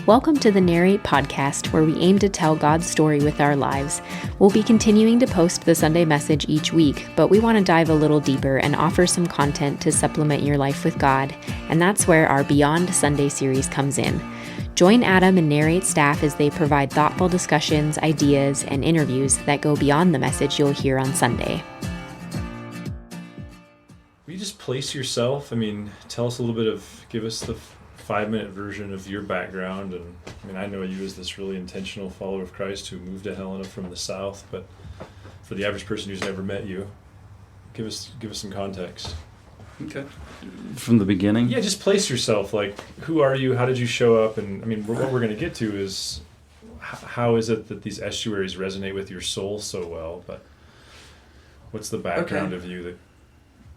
Welcome to the Narrate podcast, where we aim to tell God's story with our lives. We'll be continuing to post the Sunday message each week, but we want to dive a little deeper and offer some content to supplement your life with God, and that's where our Beyond Sunday series comes in. Join Adam and Narrate staff as they provide thoughtful discussions, ideas, and interviews that go beyond the message you'll hear on Sunday. Will you just place yourself? Tell us a little bit give us the 5-minute version of your background. And I know you as this really intentional follower of Christ who moved to Helena from the South, but for the average person who's never met you, give us some context. Okay. From the beginning? Yeah, just place yourself. Like, who are you? How did you show up? And what we're going to get to is how is it that these estuaries resonate with your soul so well? But what's the background of you that?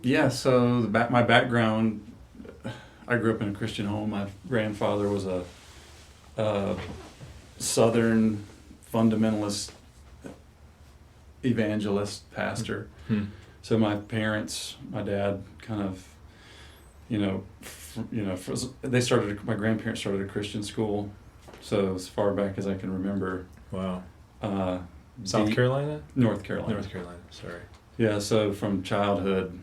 Yeah, so my background, I grew up in a Christian home. My grandfather was a Southern fundamentalist evangelist pastor. Hmm. So my parents, my dad kind of, my grandparents started a Christian school. So as far back as I can remember. Wow. South Carolina? North Carolina. North Carolina, sorry. Yeah, so from childhood,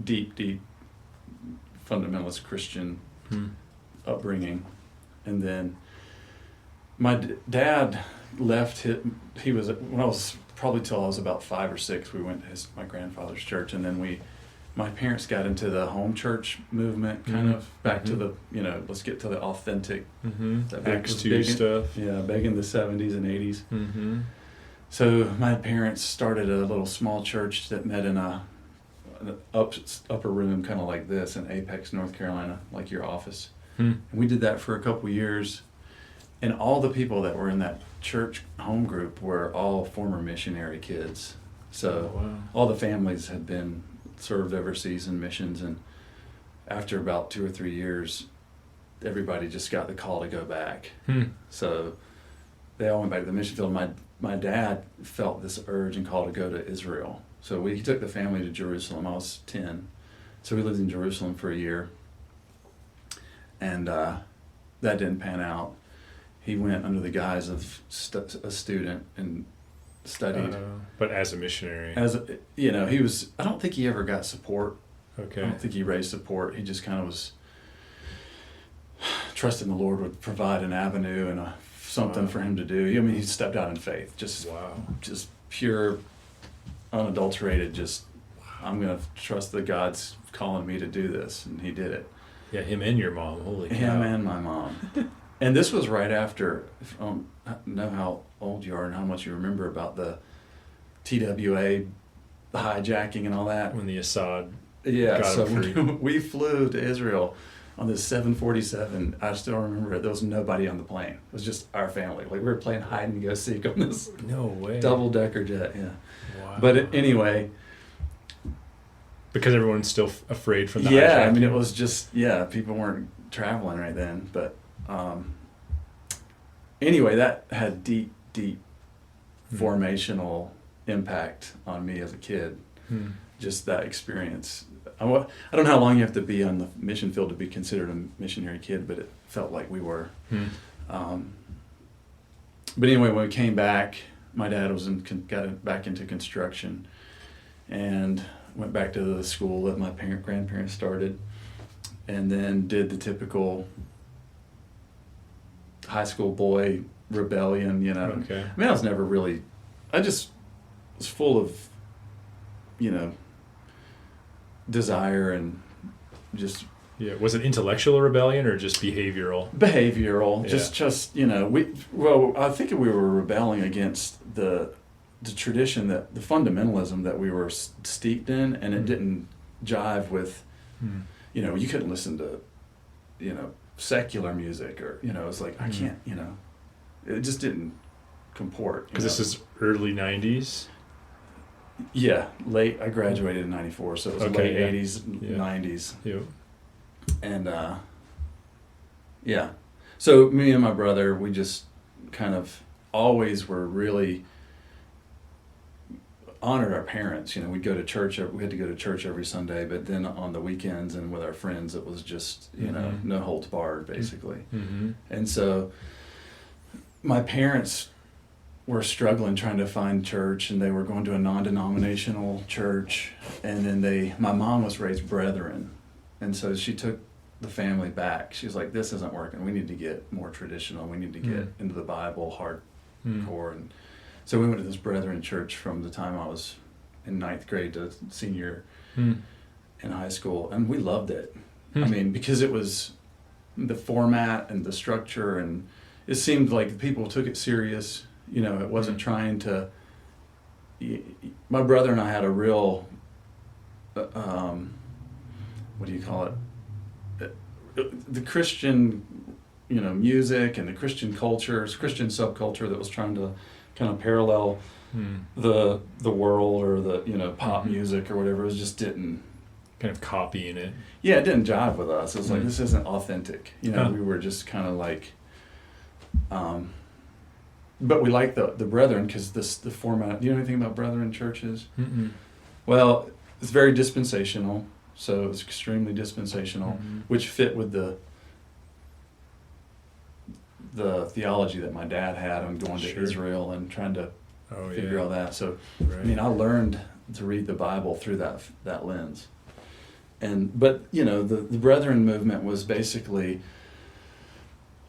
deep fundamentalist Christian upbringing. And then my dad left, when I was probably till I was about 5 or 6, we went to my grandfather's church, and then my parents got into the home church movement, kind of back to the, let's get to the authentic, Acts 2 stuff. Yeah, back in the 70s and 80s. Mm-hmm. So my parents started a little small church that met in an upper room, kind of like this, in Apex, North Carolina, like your office. And we did that for a couple years. And all the people that were in that church home group were all former missionary kids. So all the families had been served overseas in missions. And after about 2 or 3 years, everybody just got the call to go back. So they all went back to the mission field. My dad felt this urge and call to go to Israel. So he took the family to Jerusalem. I was 10. So we lived in Jerusalem for a year. And that didn't pan out. He went under the guise of a student and studied. But as a missionary. He was, I don't think he ever got support. Okay. I don't think he raised support. He just kind of was trusting the Lord would provide an avenue and something for him to do. He stepped out in faith. Just pure, unadulterated, I'm going to trust that God's calling me to do this. And he did it. Yeah, him and your mom. Holy cow. Him and my mom. And this was right after, I know how old you are and how much you remember about the TWA, the hijacking and all that. When the Assad got him free. We flew to Israel on this 747. I still remember it. There was nobody on the plane. It was just our family. Like, we were playing hide and go seek on this double-decker jet. Yeah. Wow. But anyway. Because everyone's still afraid from the hijacking. Yeah, it was just, people weren't traveling right then. But anyway, that had deep formational impact on me as a kid. Just that experience. I don't know how long you have to be on the mission field to be considered a missionary kid, but it felt like we were. But anyway, when we came back, my dad got back into construction and went back to the school that my grandparents started, and then did the typical high school boy rebellion, Okay. I was never really, I just was full of, desire and just... Yeah, was it intellectual rebellion or just behavioral? Behavioral, I think we were rebelling against the tradition, that the fundamentalism that we were steeped in, and it didn't jive with, you couldn't listen to, secular music, or, it's like, I can't, it just didn't comport. Because this is early 90s? Yeah, I graduated in 94, so it was late 80s, 90s. Yeah. And, so me and my brother, we just kind of always were really honored our parents. You know, we'd go to church. We had to go to church every Sunday, but then on the weekends and with our friends, it was just, you know, no holds barred, basically. Mm-hmm. And so my parents were struggling trying to find church, and they were going to a non-denominational church. And then my mom was raised Brethren. And so she took the family back. She was like, this isn't working. We need to get more traditional. We need to get into the Bible hardcore. And so we went to this Brethren church from the time I was in 9th grade to senior in high school. And we loved it. I mean, because it was the format and the structure, and it seemed like people took it serious. You know, it wasn't trying to... My brother and I had a real... what do you call it? The Christian, you know, music and the Christian culture, Christian subculture that was trying to kind of parallel the world, or the, you know, pop music or whatever. It just didn't... Kind of copying it. Yeah, it didn't jive with us. It was like, this isn't authentic. You know, we were just kind of like... but we liked the Brethren because the format... Do you know anything about Brethren churches? Mm-mm. Well, it's very dispensational. So it was extremely dispensational, which fit with the theology that my dad had on going to Israel and trying to figure all that. So, I mean, I learned to read the Bible through that lens. But you know, the Brethren movement was basically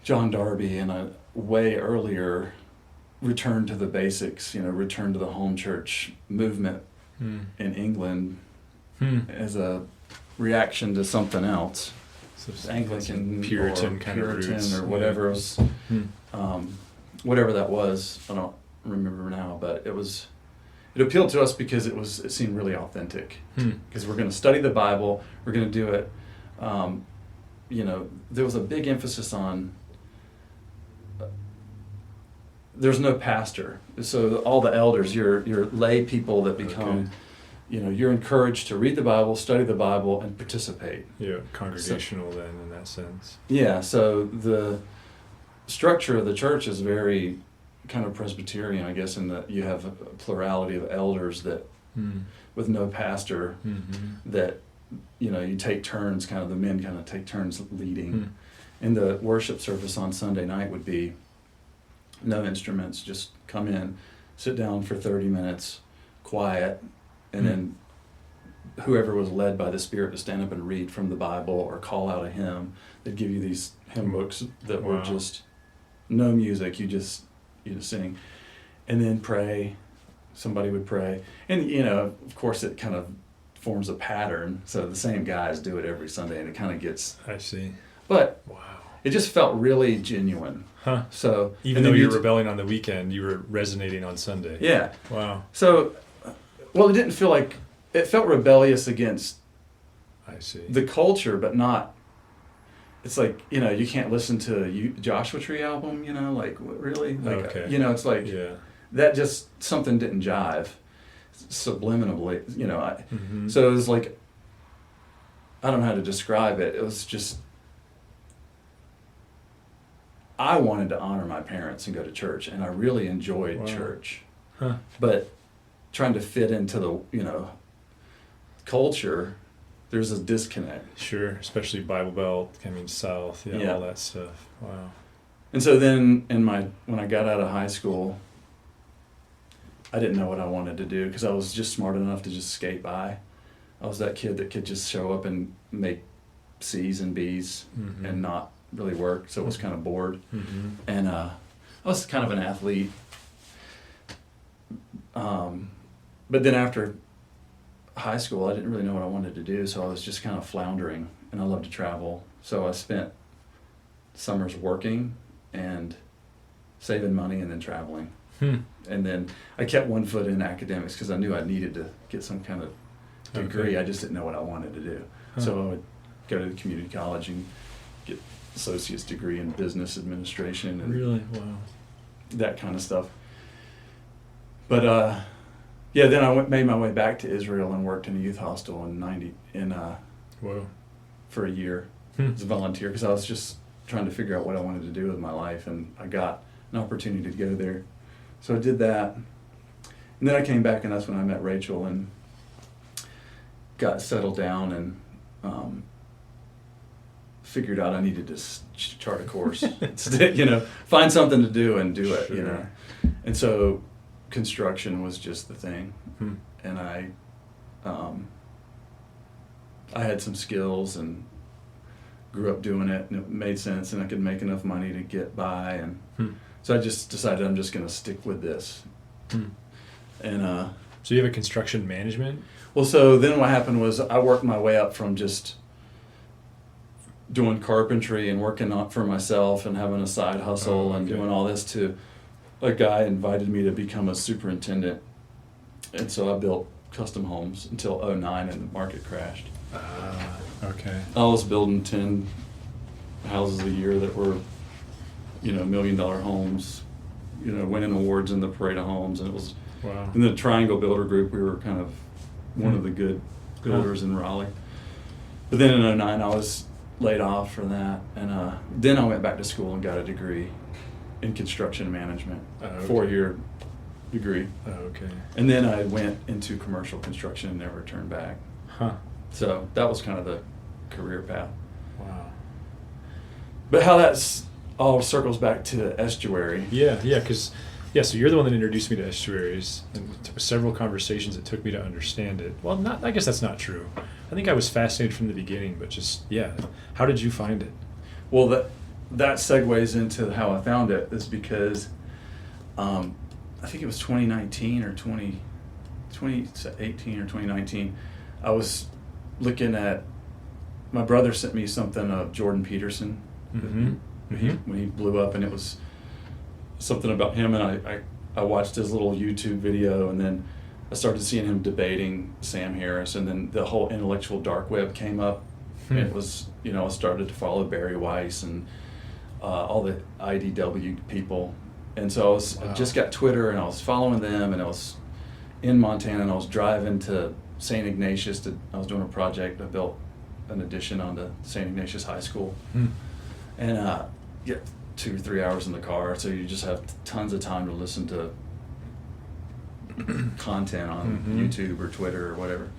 John Darby and a way earlier return to the basics, you know, return to the home church movement in England as a reaction to something else, So Anglican, Puritan or kind of Puritan, roots. or whatever it was, whatever that was. I don't remember now, but it appealed to us because it seemed really authentic. Because we're going to study the Bible, we're going to do it. You know, there was a big emphasis on. There's no pastor, so all the elders, you're lay people that become. Okay. You know, you're encouraged to read the Bible, study the Bible, and participate. Yeah, congregational then in that sense. Yeah, so the structure of the church is very kind of Presbyterian, I guess, in that you have a plurality of elders that, with no pastor, that, you know, you take turns, kind of the men kind of take turns leading. And the worship service on Sunday night would be no instruments, just come in, sit down for 30 minutes, quiet, and then whoever was led by the Spirit to stand up and read from the Bible or call out a hymn. They'd give you these hymn books that were just no music, you just sing. And then pray. Somebody would pray. And, you know, of course it kind of forms a pattern. So the same guys do it every Sunday, and it kind of gets... I see. But it just felt really genuine. Huh. So even though you're rebelling on the weekend, you were resonating on Sunday. Yeah. Wow. So... Well, it didn't feel like... It felt rebellious against the culture, but not... It's like, you know, you can't listen to Joshua Tree album, you know, like, really? Like, you know, it's like... That just... Something didn't jive. Subliminally, you know. So it was like... I don't know how to describe it. It was just... I wanted to honor my parents and go to church, and I really enjoyed church. Huh. But... trying to fit into the, you know, culture, there's a disconnect. Sure, especially Bible Belt, coming south, all that stuff. Wow. And so then when I got out of high school, I didn't know what I wanted to do because I was just smart enough to just skate by. I was that kid that could just show up and make C's and B's and not really work, so I was kind of bored. And I was kind of an athlete. But then after high school, I didn't really know what I wanted to do, so I was just kind of floundering, and I love to travel. So I spent summers working and saving money and then traveling. And then I kept one foot in academics because I knew I needed to get some kind of degree. I just didn't know what I wanted to do. So I would go to the community college and get associate's degree in business administration and that kind of stuff. But then I made my way back to Israel and worked in a youth hostel for a year as a volunteer because I was just trying to figure out what I wanted to do with my life, and I got an opportunity to go there. So I did that, And then I came back, and that's when I met Rachel and got settled down and figured out I needed to chart a course, find something to do and do it, Sure. And so construction was just the thing. And I had some skills and grew up doing it, and it made sense, and I could make enough money to get by, and so I just decided I'm just going to stick with this. And so you have a construction management? well, so then what happened was I worked my way up from just doing carpentry and working for myself and having a side hustle and doing all this to a guy invited me to become a superintendent. And so I built custom homes until 2009 and the market crashed. Okay. I was building 10 houses a year that were, $1 million homes, winning awards in the Parade of Homes. And it was, Wow. in the Triangle Builder Group, we were kind of one of the good builders in Raleigh. But then in 2009, I was laid off from that. And then I went back to school and got a degree in construction management, 4-year degree. Okay. And then I went into commercial construction and never turned back. Huh. So that was kind of the career path. Wow. But how that's all circles back to Estuary. So you're the one that introduced me to Estuaries, and several conversations it took me to understand it. Well, I guess that's not true. I think I was fascinated from the beginning, but how did you find it? Well, that segues into how I found it, is because I think it was 2019 or 2018 or 2019. I was looking at, my brother sent me something of Jordan Peterson when he blew up, and it was something about him, and I watched his little YouTube video, and then I started seeing him debating Sam Harris, and then the whole intellectual dark web came up. And it was, I started to follow Barry Weiss and all the IDW people. And so I just got Twitter, and I was following them, and I was in Montana, and I was driving to St. Ignatius. I was doing a project. I built an addition onto St. Ignatius High School. And get 2 or 3 hours in the car, so you just have tons of time to listen to content on YouTube or Twitter or whatever,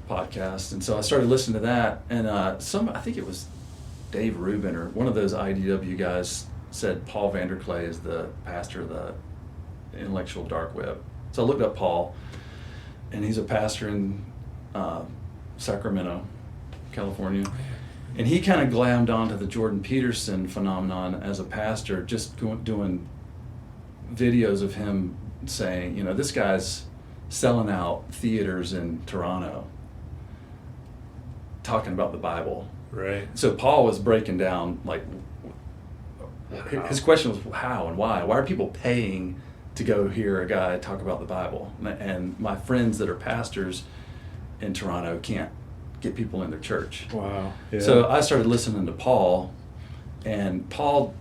podcast. And so I started listening to that, and I think it was Dave Rubin or one of those IDW guys said Paul Vanderklay is the pastor of the intellectual dark web. So I looked up Paul, and he's a pastor in Sacramento, California. And he kind of glammed onto the Jordan Peterson phenomenon as a pastor, just doing videos of him saying, this guy's selling out theaters in Toronto, talking about the Bible. Right. So Paul was breaking down, his question was how and why. Why are people paying to go hear a guy talk about the Bible? And my friends that are pastors in Toronto can't get people in their church. Wow. Yeah. So I started listening to Paul, and Paul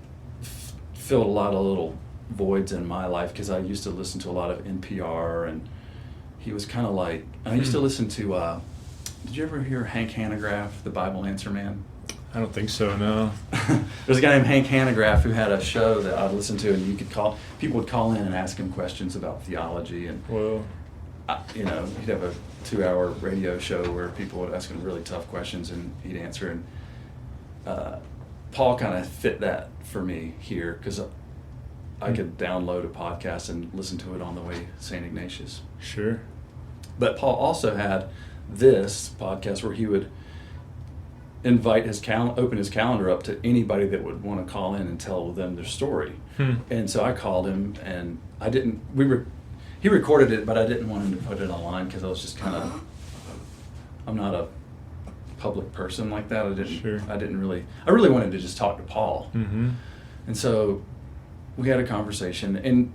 filled a lot of little voids in my life, because I used to listen to a lot of NPR, and he was kind of like, I used to listen to, did you ever hear Hank Hanegraaff, the Bible Answer Man? I don't think so, no. There's a guy named Hank Hanegraaff who had a show that I'd listen to, and people would call in and ask him questions about theology, and Whoa. he'd have a 2-hour radio show where people would ask him really tough questions, and he'd answer. And Paul kind of fit that for me here, because I could download a podcast and listen to it on the way to St. Ignatius. Sure. But Paul also had this podcast where he would invite open his calendar up to anybody that would want to call in and tell them their story. And so I called him, and he recorded it, but I didn't want him to put it online, because I was just kind of, I'm not a public person like that. I really wanted to just talk to Paul. And so we had a conversation, and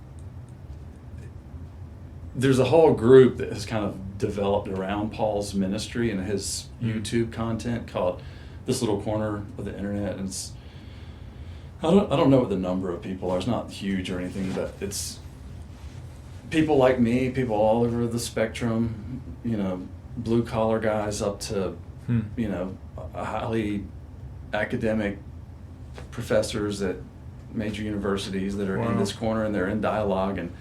there's a whole group that has kind of developed around Paul's ministry and his YouTube content called This Little Corner of the Internet. And I don't know what the number of people are. It's not huge or anything, but it's people like me, people all over the spectrum, blue collar guys up to, highly academic professors at major universities that are in this corner, and they're in dialogue, and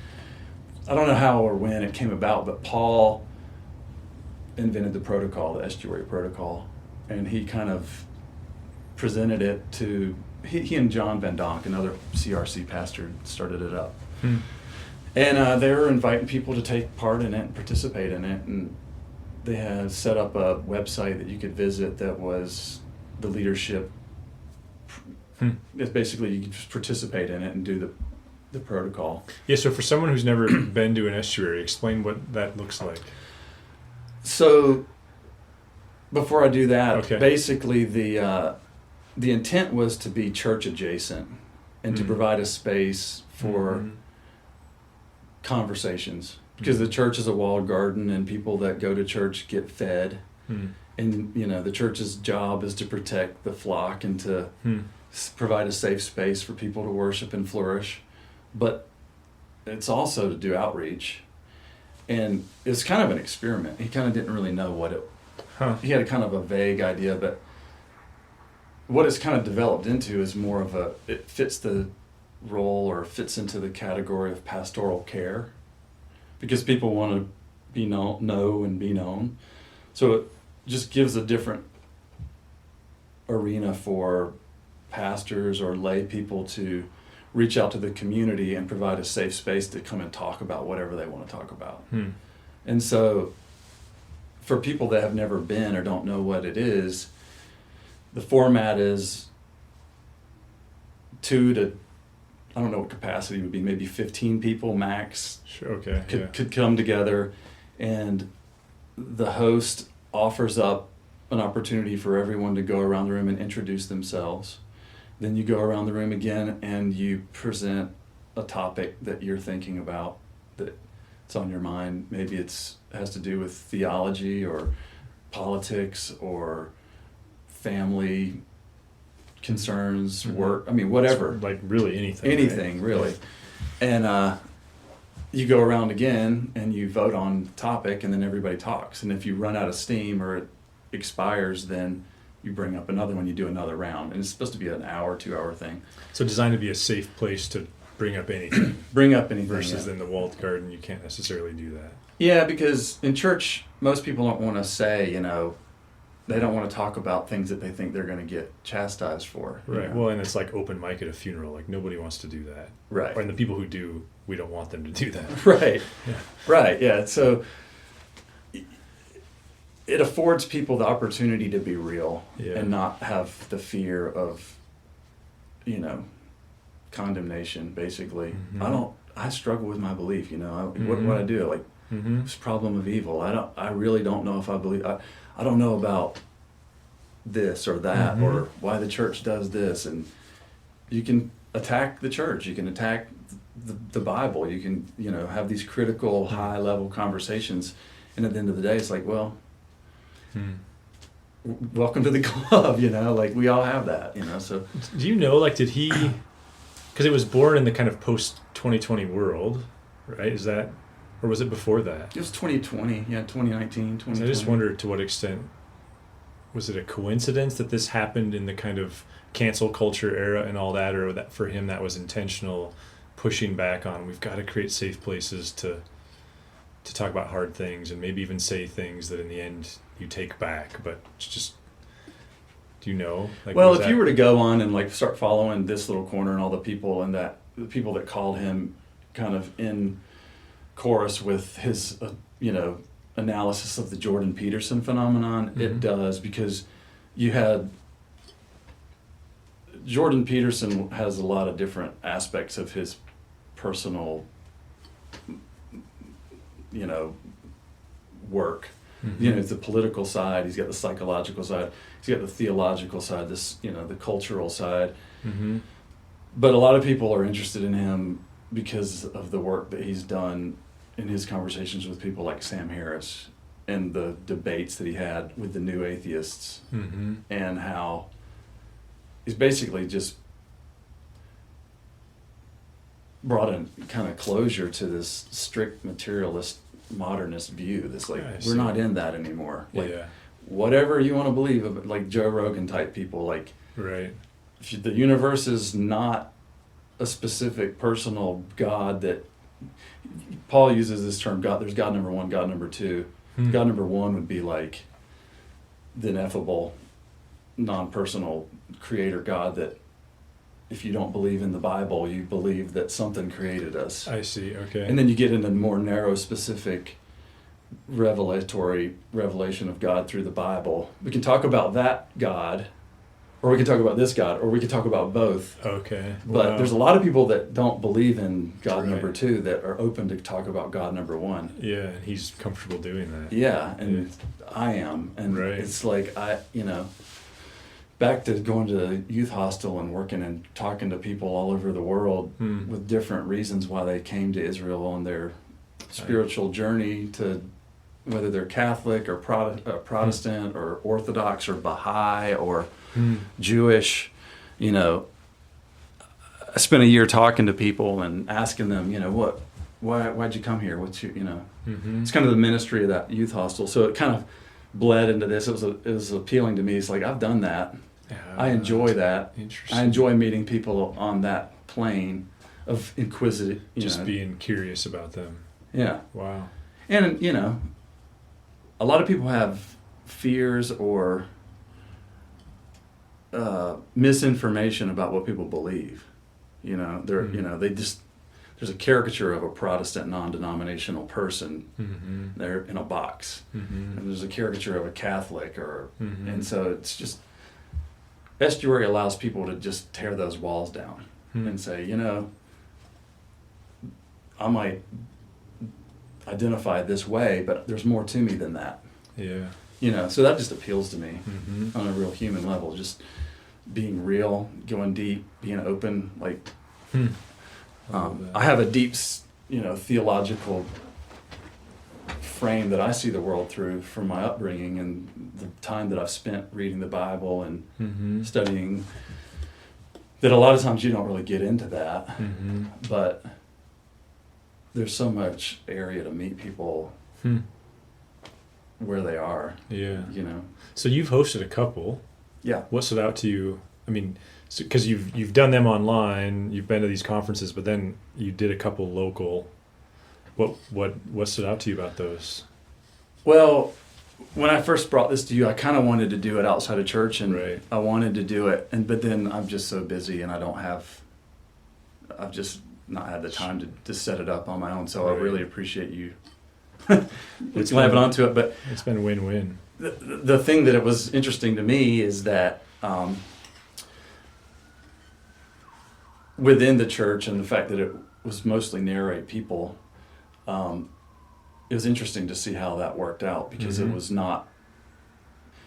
I don't know how or when it came about, but Paul invented the protocol, the estuary protocol, and he kind of presented it to, he and John Van Donk, another CRC pastor, started it up. And they were inviting people to take part in it and participate in it, and they had set up a website that you could visit that was the leadership. It's basically you could just participate in it and do the protocol. Yeah, so for someone who's never been to an estuary, explain what that looks like. So before I do that, okay. Basically the intent was to be church adjacent and to provide a space for conversations, because the church is a walled garden and people that go to church get fed. And the church's job is to protect the flock and to provide a safe space for people to worship and flourish, but it's also to do outreach. And it's kind of an experiment. He kind of didn't really know what it, he had a kind of a vague idea, but what it's kind of developed into is more of it fits the role or fits into the category of pastoral care, because people want to know and be known. So it just gives a different arena for pastors or lay people to reach out to the community and provide a safe space to come and talk about whatever they want to talk about. And so for people that have never been or don't know what it is, the format is 2 to, I don't know what capacity would be, maybe 15 people max. Sure, okay. Could come together, and the host offers up an opportunity for everyone to go around the room and introduce themselves. Then you go around the room again and you present a topic that you're thinking about, that's on your mind. Maybe it has to do with theology or politics or family concerns, work, whatever. Like really anything. Anything, right? Really. And you go around again and you vote on topic, and then everybody talks. And if you run out of steam or it expires, then you bring up another one, you do another round. And it's supposed to be an hour, 2-hour thing. So designed to be a safe place to bring up anything. Versus in the walled garden, you can't necessarily do that. Yeah, because in church, most people don't want to say, they don't want to talk about things that they think they're going to get chastised for. Right. Well, and it's like open mic at a funeral. Like nobody wants to do that. Right. And the people who do, we don't want them to do that. Right. Yeah. Right. Yeah. So it affords people the opportunity to be real and not have the fear of, condemnation, basically. I struggle with my belief, what I do, like this problem of evil. I really don't know if I believe, I don't know about this or that or why the church does this. And you can attack the church, you can attack the Bible, you can, have these critical high level conversations. And at the end of the day, it's like, well, welcome to the club, like we all have that, so. Do you know, did he, because it was born in the kind of post-2020 world, right? Is that, or was it before that? It was 2020, 2019, 2020. So I just wonder to what extent, was it a coincidence that this happened in the kind of cancel culture era and all that, or that for him that was intentional pushing back on, we've got to create safe places to talk about hard things and maybe even say things that in the end you take back, but just, do you know? Well, if you were to go on and start following this little corner and all the people the people that called him kind of in chorus with his, analysis of the Jordan Peterson phenomenon, it does, because you had, Jordan Peterson has a lot of different aspects of his personal, work. It's the political side, he's got the psychological side, he's got the theological side, the cultural side. But a lot of people are interested in him because of the work that he's done in his conversations with people like Sam Harris and the debates that he had with the new atheists, and how he's basically just brought a kind of closure to this strict materialist modernist view that's we're not in that anymore, whatever you want to believe of, like Joe Rogan type people, right, if the universe is not a specific personal God that Paul uses this term, God. There's God number one, God number two. God number one would be like the ineffable, non-personal creator God that if you don't believe in the Bible, you believe that something created us. I see, okay. And then you get into more narrow, specific revelation of God through the Bible. We can talk about that God, or we can talk about this God, or we can talk about both. Okay. But there's a lot of people that don't believe in God Right. number two that are open to talk about God number one. Yeah, and he's comfortable doing that. Yeah, and I am. And Right. it's like, back to going to the youth hostel and working and talking to people all over the world with different reasons why they came to Israel on their spiritual journey, to whether they're Catholic or Protestant or Orthodox or Baha'i or Jewish. I spent a year talking to people and asking them, why'd you come here? What's your, It's kind of the ministry of that youth hostel. So it kind of bled into this. It was appealing to me. It's like, I've done that. I enjoy that. Interesting. I enjoy meeting people on that plane of inquisitive, Just being curious about them. Yeah. Wow. And, a lot of people have fears or misinformation about what people believe. There's a caricature of a Protestant non-denominational person. They're in a box. And there's a caricature of a Catholic and so it's just, Estuary allows people to just tear those walls down and say, I might identify this way, but there's more to me than that. Yeah. So that just appeals to me on a real human level, just being real, going deep, being open, like, I have a deep, theological frame that I see the world through from my upbringing and the time that I've spent reading the Bible and studying, that a lot of times you don't really get into that, but there's so much area to meet people where they are. Yeah. So you've hosted a couple. Yeah. What stood out to you? I mean, because you've done them online, you've been to these conferences, but then you did a couple local. What stood out to you about those? Well, when I first brought this to you, I kind of wanted to do it outside of church, and Right. I wanted to do it, but then I'm just so busy, and I've just not had the time to set it up on my own. So Right. I really appreciate you slapping onto it. But It's been win-win. the thing that it was interesting to me is that within the church, and the fact that it was mostly Narrate people, it was interesting to see how that worked out, because it was more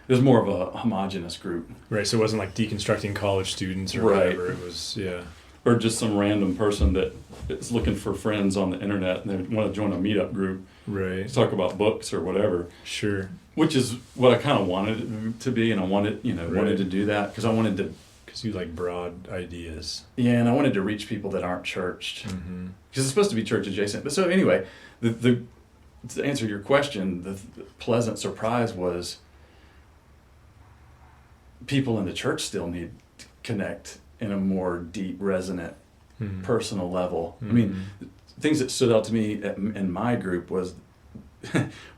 of a homogenous group. Right, so it wasn't like deconstructing college students or Right. whatever. It was, yeah. Or just some random person that is looking for friends on the internet and they want to join a meetup group Right. to talk about books or whatever. Sure. Which is what I kind of wanted it to be, and I wanted Right. to do that because I wanted to. Because you like broad ideas. Yeah, and I wanted to reach people that aren't churched, because it's supposed to be church adjacent. But so anyway, the to answer your question, the pleasant surprise was people in the church still need to connect in a more deep, resonant, personal level. I mean, things that stood out to me in my group was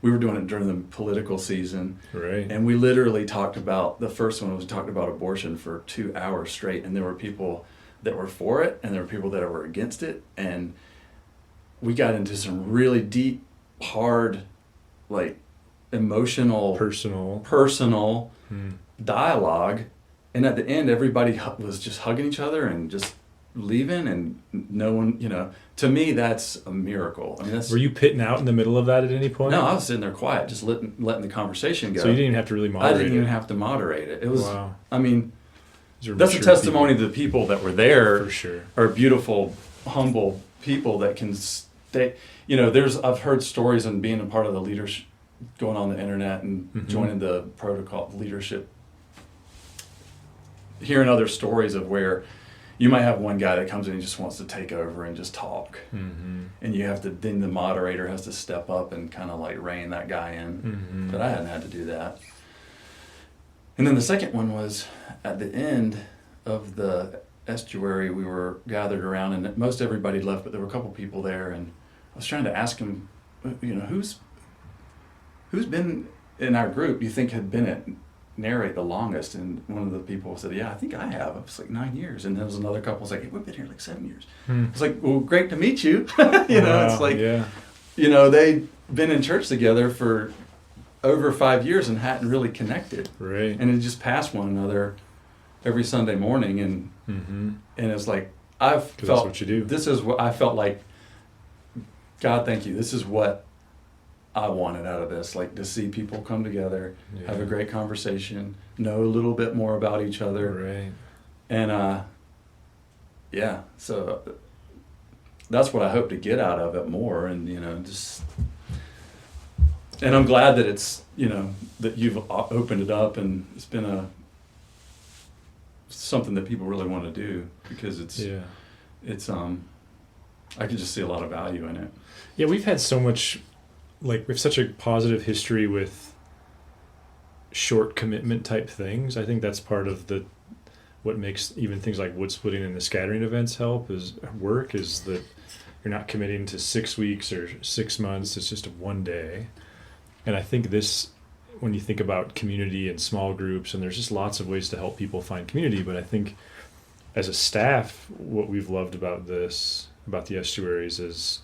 we were doing it during the political season, Right. and we literally talked about, the first one was talked about abortion for 2 hours straight, and there were people that were for it and there were people that were against it, and we got into some really deep, hard, like emotional, personal dialogue, and at the end everybody was just hugging each other and just leaving, and no one, to me that's a miracle. I mean, Were you pitting out in the middle of that at any point? No, I was sitting there quiet, just letting the conversation go. So you didn't even have to really moderate I didn't even have to moderate it. It was, wow. I mean, These are that's a mature testimony people. to the people that were there. For sure. Are beautiful, humble people that can stay. I've heard stories and being a part of the leadership, going on the internet and joining the protocol leadership, hearing other stories of where you might have one guy that comes in and just wants to take over and just talk, and you have to, then the moderator has to step up and kind of like rein that guy in. But I hadn't had to do that. And then the second one was at the end of the estuary. We were gathered around, and most everybody left, but there were a couple people there, and was trying to ask him, who's been in our group you think had been at Narrate the longest? And one of the people said, I think I have. It was like 9 years. And there was another couple was like, hey, we've been here like 7 years. It's like, well, great to meet you. It's like, they'd been in church together for over 5 years and hadn't really connected. Right. And it just passed one another every Sunday morning. And it's like, I've felt, that's what you do. This is what I felt like, God, thank you. This is what I wanted out of this, like to see people come together, have a great conversation, know a little bit more about each other. Right. And, so that's what I hope to get out of it more. And, and I'm glad that it's, that you've opened it up, and it's been something that people really want to do, because it's I can just see a lot of value in it. Yeah, we've had so much, we have such a positive history with short commitment type things. I think that's part of what makes even things like wood splitting and the scattering events is that you're not committing to 6 weeks or 6 months. It's just 1 day. And I think when you think about community and small groups, and there's just lots of ways to help people find community, but I think as a staff, what we've loved about the Estuaries is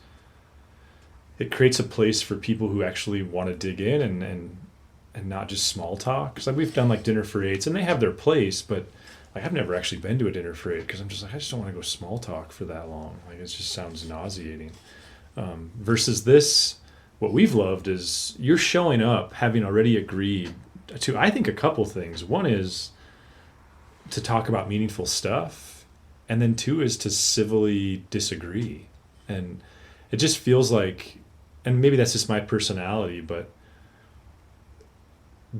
it creates a place for people who actually want to dig in and not just small talk. Because we've done dinner for eights, and they have their place, but I've never actually been to a dinner for eight, because I'm just I just don't want to go small talk for that long. It just sounds nauseating. Versus this, what we've loved is you're showing up having already agreed to, I think, a couple things. One is to talk about meaningful stuff, and then 2 is to civilly disagree. And it just feels like, and maybe that's just my personality, but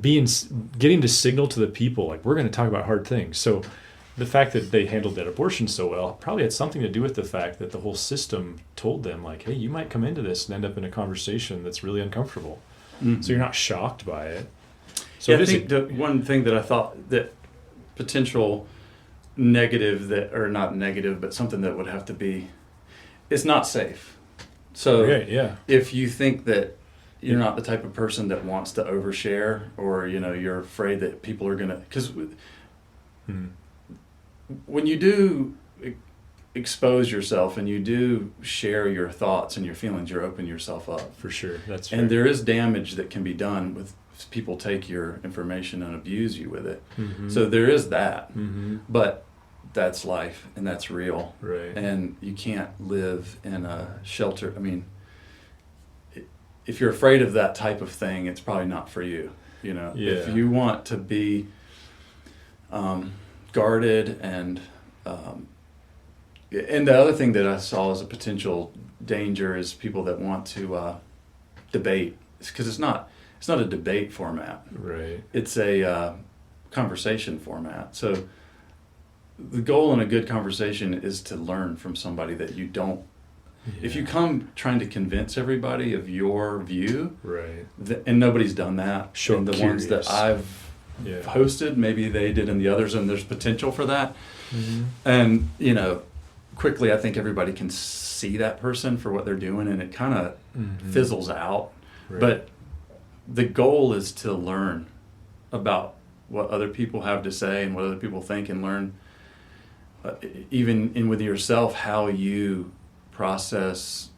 getting to signal to the people, we're going to talk about hard things. So the fact that they handled that abortion so well probably had something to do with the fact that the whole system told them, hey, you might come into this and end up in a conversation that's really uncomfortable. Mm-hmm. So you're not shocked by it. So I think the one thing that I thought that potential negative or not negative, but something that would have to be, it's not safe. So if you think that you're not the type of person that wants to overshare, or you're afraid that people are gonna, because when you do expose yourself and you do share your thoughts and your feelings, you're opening yourself up. For sure, that's fair. And there is damage that can be done with people take your information and abuse you with it. Mm-hmm. So there is that, but that's life, and that's real. Right. And you can't live in a shelter. I mean, if you're afraid of that type of thing, it's probably not for you. If you want to be guarded, and the other thing that I saw as a potential danger is people that want to debate, because it's not a debate format. Right. It's a conversation format. So the goal in a good conversation is to learn from somebody that you don't. Yeah. If you come trying to convince everybody of your view, right, and nobody's done that, and the ones that I've hosted, maybe they did in the others, and there's potential for that. Mm-hmm. And quickly I think everybody can see that person for what they're doing, and it kind of fizzles out. Right. But the goal is to learn about what other people have to say and what other people think, and learn even with yourself how you process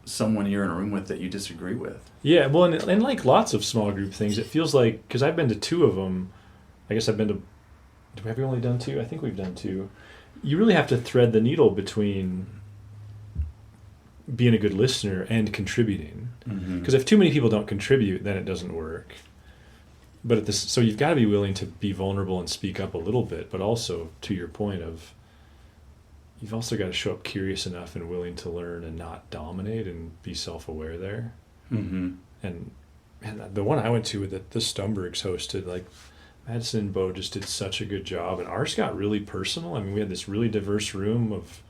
someone you're in a room with that you disagree with. Yeah, well, and like lots of small group things, it feels like, because I've been to 2 of them. I guess I've been to, have we only done 2? I think we've done 2. You really have to thread the needle between being a good listener and contributing. Because if too many people don't contribute, then it doesn't work. But so you've got to be willing to be vulnerable and speak up a little bit, but also, to your point of, you've also got to show up curious enough and willing to learn and not dominate and be self-aware there. Mm-hmm. And the one I went to with the Stumbergs hosted, Madison and Bo just did such a good job. And ours got really personal. I mean, we had this really diverse room of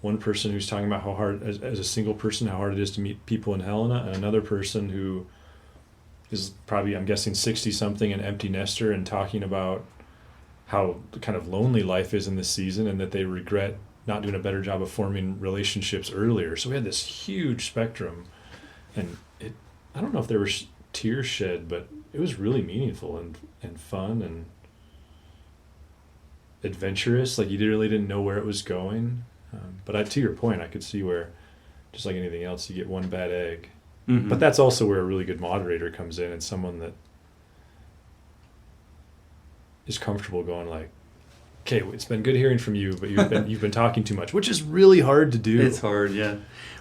one person who's talking about how hard, as a single person, how hard it is to meet people in Helena, and another person who is probably, I'm guessing, 60-something, an empty nester, and talking about how kind of lonely life is in this season, and that they regret not doing a better job of forming relationships earlier? So we had this huge spectrum, and I don't know if there were tears shed, but it was really meaningful and fun and adventurous. Like, you really didn't know where it was going. But to your point, I could see where, just like anything else, you get one bad egg. Mm-hmm. But that's also where a really good moderator comes in, and someone that is comfortable going like, okay, it's been good hearing from you, but you've been talking too much, which is really hard to do. It's hard, yeah.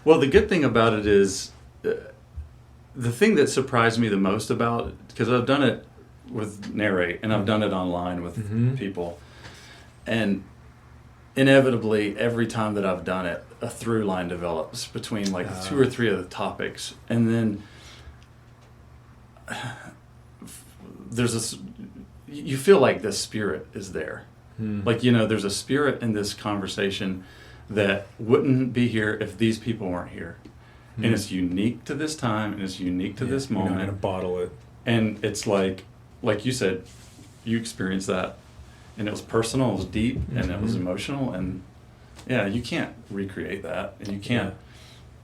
Well, the good thing about it is, the thing that surprised me the most about it, because I've done it with Narrate, and I've done it online with people, and inevitably, every time that I've done it, a through line develops between like 2 or 3 of the topics, and then there's this, you feel like the spirit is there. Like, there's a spirit in this conversation that wouldn't be here if these people weren't here. And it's unique to this time, and it's unique to this moment. You're not going to bottle it. And it's like you said, you experienced that. And it was personal, it was deep, and it was emotional. And yeah, you can't recreate that. And you can't,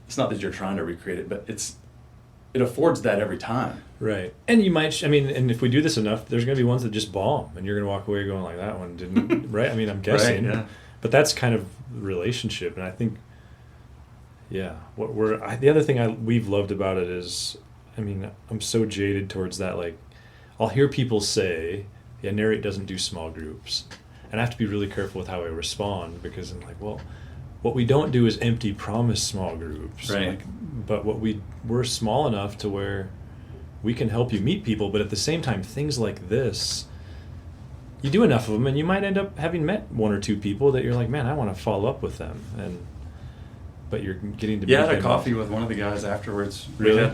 it's not that you're trying to recreate it, but it affords that every time. Right. And you might, and if we do this enough, there's going to be ones that just bomb, and you're going to walk away going like, that one didn't, right? I mean, I'm guessing. Right, yeah. But that's kind of relationship. And I think, the other thing we've loved about it is, I'm so jaded towards that. Like, I'll hear people say, Narrate doesn't do small groups. And I have to be really careful with how I respond, because I'm like, well, what we don't do is empty promise small groups. Right. But we're small enough to where we can help you meet people, but at the same time, things like this, you do enough of them, and you might end up having met 1 or 2 people that you're like, man, I want to follow up with them. But you're getting to meet them. I had a coffee with one of the guys afterwards. Really?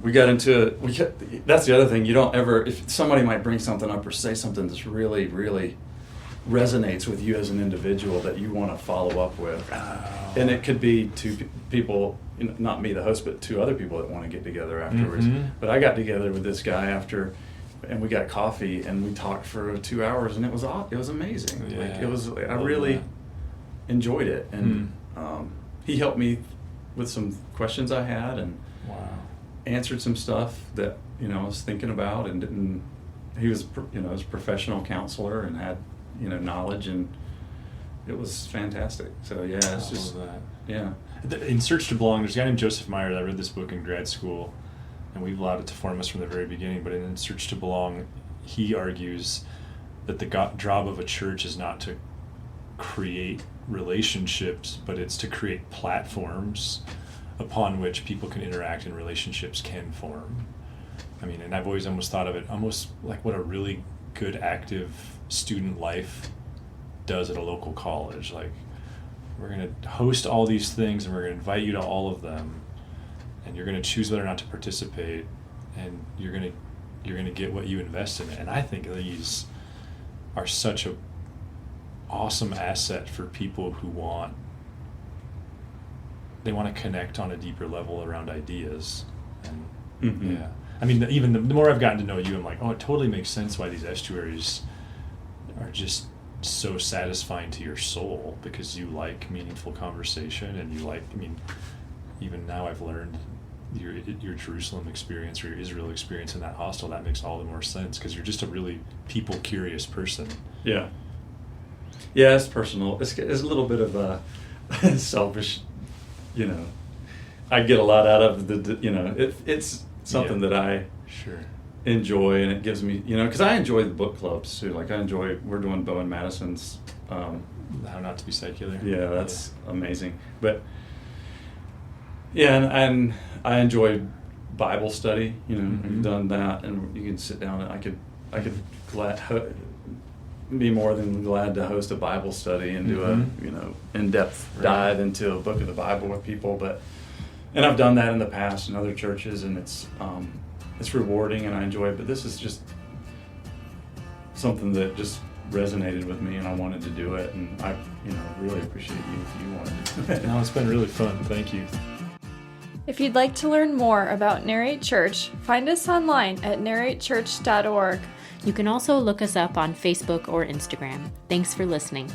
We got into it. That's the other thing. You don't ever, if somebody might bring something up or say something that's really, really resonates with you as an individual that you want to follow up with. Oh. And it could be 2 people, not me, the host, but 2 other people that want to get together afterwards. But I got together with this guy after, and we got coffee, and we talked for 2 hours, and it was amazing. Yeah. I really enjoyed it, and he helped me with some questions I had, and answered some stuff that I was thinking about, and didn't. He was was a professional counselor and had knowledge, and it was fantastic. So it's just In Search to Belong, there's a guy named Joseph Meyer. I read this book in grad school, and we've allowed it to form us from the very beginning. But in Search to Belong, he argues that the job of a church is not to create relationships, but it's to create platforms upon which people can interact and relationships can form. And I've always almost thought of it almost like what a really good active student life does at a local college. Like, we're going to host all these things, and we're going to invite you to all of them, and you're going to choose whether or not to participate, and you're going to get what you invest in it. And I think these are such a awesome asset for people who want to connect on a deeper level around ideas. And even the more I've gotten to know you, I'm like, it totally makes sense why these estuaries are just so satisfying to your soul, because you like meaningful conversation, and you like, even now I've learned your Jerusalem experience or your Israel experience in that hostel, that makes all the more sense, because you're just a really people curious person. Yeah, it's personal. It's a little bit of a selfish, I get a lot out of it's something that I enjoy, and it gives me, because I enjoy the book clubs too. Like, we're doing Bo and Madison's How Not to Be Secular. Yeah, that's amazing. But and I enjoy Bible study. We've done that, and you can sit down, and I could be more than glad to host a Bible study and do a in-depth dive into a book of the Bible with people. And I've done that in the past in other churches, and it's rewarding, and I enjoy it. But this is just something that just resonated with me, and I wanted to do it, and I really appreciate you if you wanted to do it. No, it's been really fun. Thank you. If you'd like to learn more about Narrate Church, find us online at narratechurch.org. You can also look us up on Facebook or Instagram. Thanks for listening.